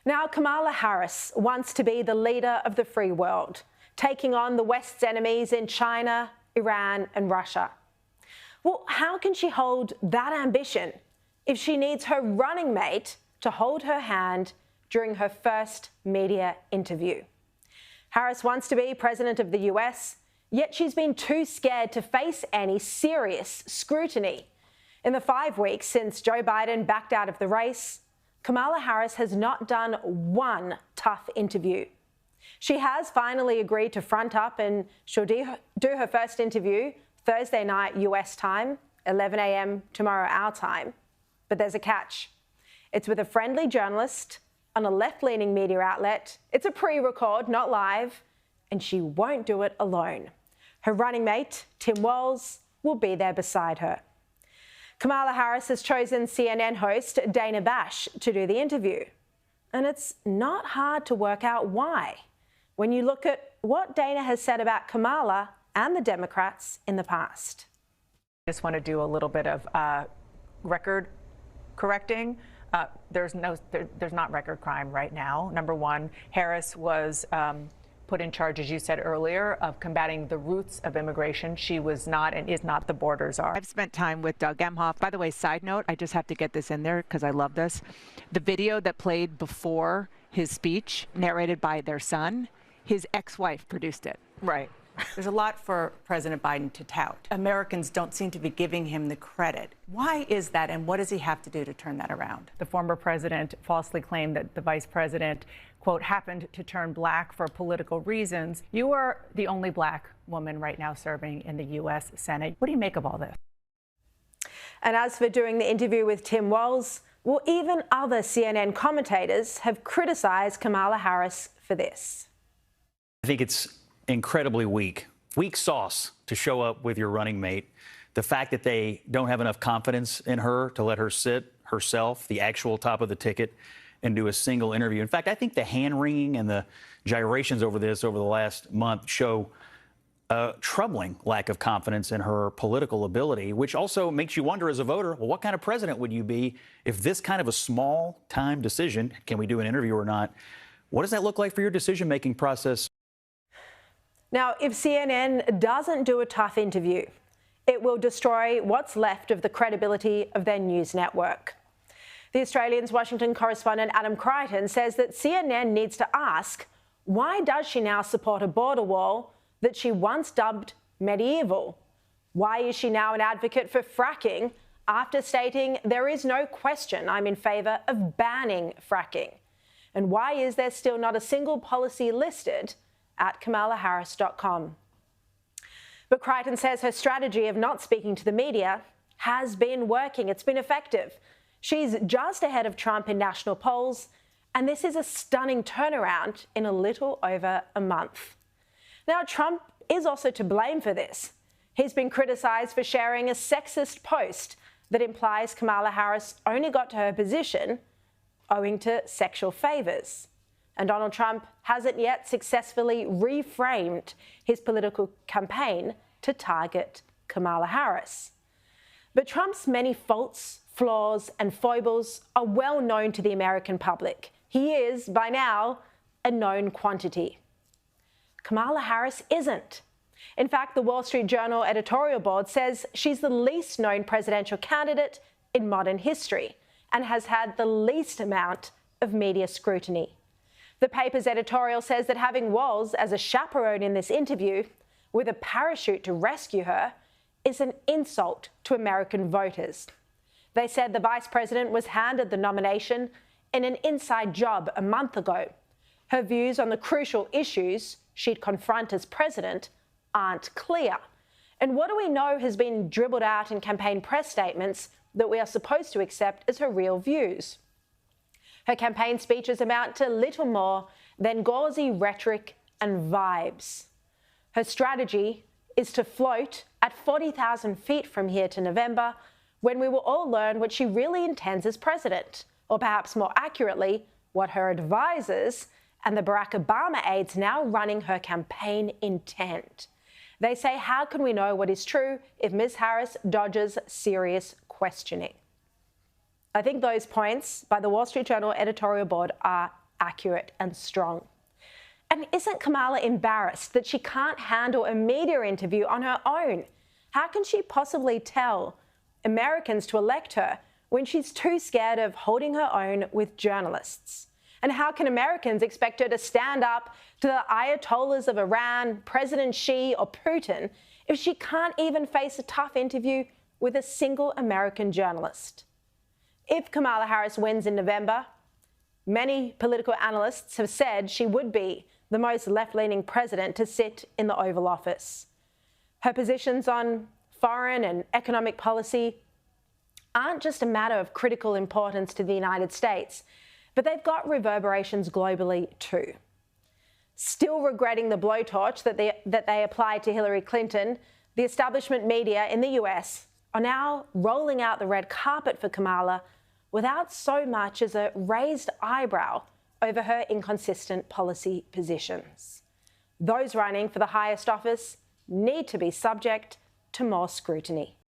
Now, Kamala Harris wants to be the leader of the free world, taking on the West's enemies in China, Iran and Russia. Well, how can she hold that ambition if she needs her running mate to hold her hand during her first media interview? Harris wants to be president of the US, yet she's been too scared to face any serious scrutiny. In the 5 weeks since Joe Biden backed out of the race, Kamala Harris has not done one tough interview. She has finally agreed to front up, and she'll do her first interview Thursday night US time, 11 a.m. tomorrow our time. But there's a catch. It's with a friendly journalist on a left-leaning media outlet. It's a pre-record, not live, and she won't do it alone. Her running mate, Tim Walz, will be there beside her. Kamala Harris has chosen CNN host Dana Bash to do the interview. And it's not hard to work out why, when you look at what Dana has said about Kamala and the Democrats in the past. I just want to do a little bit of record correcting. There's not record crime right now. Number one, Harris was put in charge, as you said earlier, of combating the roots of immigration. She was not and is not the borders are. I've spent time with Doug Emhoff. By the way, side note, I just have to get this in there because I love this. The video that played before his speech, narrated by their son, his ex-wife produced it. Right. There's a lot for President Biden to tout. Americans don't seem to be giving him the credit. Why is that, and what does he have to do to turn that around? The former president falsely claimed that the vice president, quote, happened to turn black for political reasons. You are the only black woman right now serving in the U.S. Senate. What do you make of all this? And as for doing the interview with Tim Walz, well, even other CNN commentators have criticised Kamala Harris for this. I think it's incredibly weak sauce to show up with your running mate. The fact that they don't have enough confidence in her to let her sit herself, the actual top of the ticket, and do a single interview. In fact, I think the hand-wringing and the gyrations over this over the last month show a troubling lack of confidence in her political ability, which also makes you wonder as a voter, well, what kind of president would you be if this kind of a small-time decision, can we do an interview or not, what does that look like for your decision-making process? Now, if CNN doesn't do a tough interview, it will destroy what's left of the credibility of their news network. The Australian's Washington correspondent Adam Crichton says that CNN needs to ask, why does she now support a border wall that she once dubbed medieval? Why is she now an advocate for fracking after stating there is no question I'm in favour of banning fracking? And why is there still not a single policy listed at KamalaHarris.com? But Crichton says her strategy of not speaking to the media has been working. It's been effective. She's just ahead of Trump in national polls, and this is a stunning turnaround in a little over a month. Now, Trump is also to blame for this. He's been criticised for sharing a sexist post that implies Kamala Harris only got to her position owing to sexual favours. And Donald Trump hasn't yet successfully reframed his political campaign to target Kamala Harris. But Trump's many faults, flaws and foibles are well known to the American public. He is, by now, a known quantity. Kamala Harris isn't. In fact, the Wall Street Journal editorial board says she's the least known presidential candidate in modern history and has had the least amount of media scrutiny. The paper's editorial says that having Walz as a chaperone in this interview, with a parachute to rescue her, is an insult to American voters. They said the vice president was handed the nomination in an inside job a month ago. Her views on the crucial issues she'd confront as president aren't clear. And what do we know has been dribbled out in campaign press statements that we are supposed to accept as her real views? Her campaign speeches amount to little more than gauzy rhetoric and vibes. Her strategy is to float at 40,000 feet from here to November, when we will all learn what she really intends as president, or perhaps more accurately, what her advisors and the Barack Obama aides now running her campaign intend. They say, how can we know what is true if Ms. Harris dodges serious questioning? I think those points by the Wall Street Journal editorial board are accurate and strong. And isn't Kamala embarrassed that she can't handle a media interview on her own? How can she possibly tell Americans to elect her when she's too scared of holding her own with journalists? And how can Americans expect her to stand up to the Ayatollahs of Iran, President Xi or Putin, if she can't even face a tough interview with a single American journalist? If Kamala Harris wins in November, many political analysts have said she would be the most left-leaning president to sit in the Oval Office. Her positions on foreign and economic policy aren't just a matter of critical importance to the United States, but they've got reverberations globally too. Still regretting the blowtorch that they applied to Hillary Clinton, the establishment media in the US are now rolling out the red carpet for Kamala without so much as a raised eyebrow over her inconsistent policy positions. Those running for the highest office need to be subject to more scrutiny.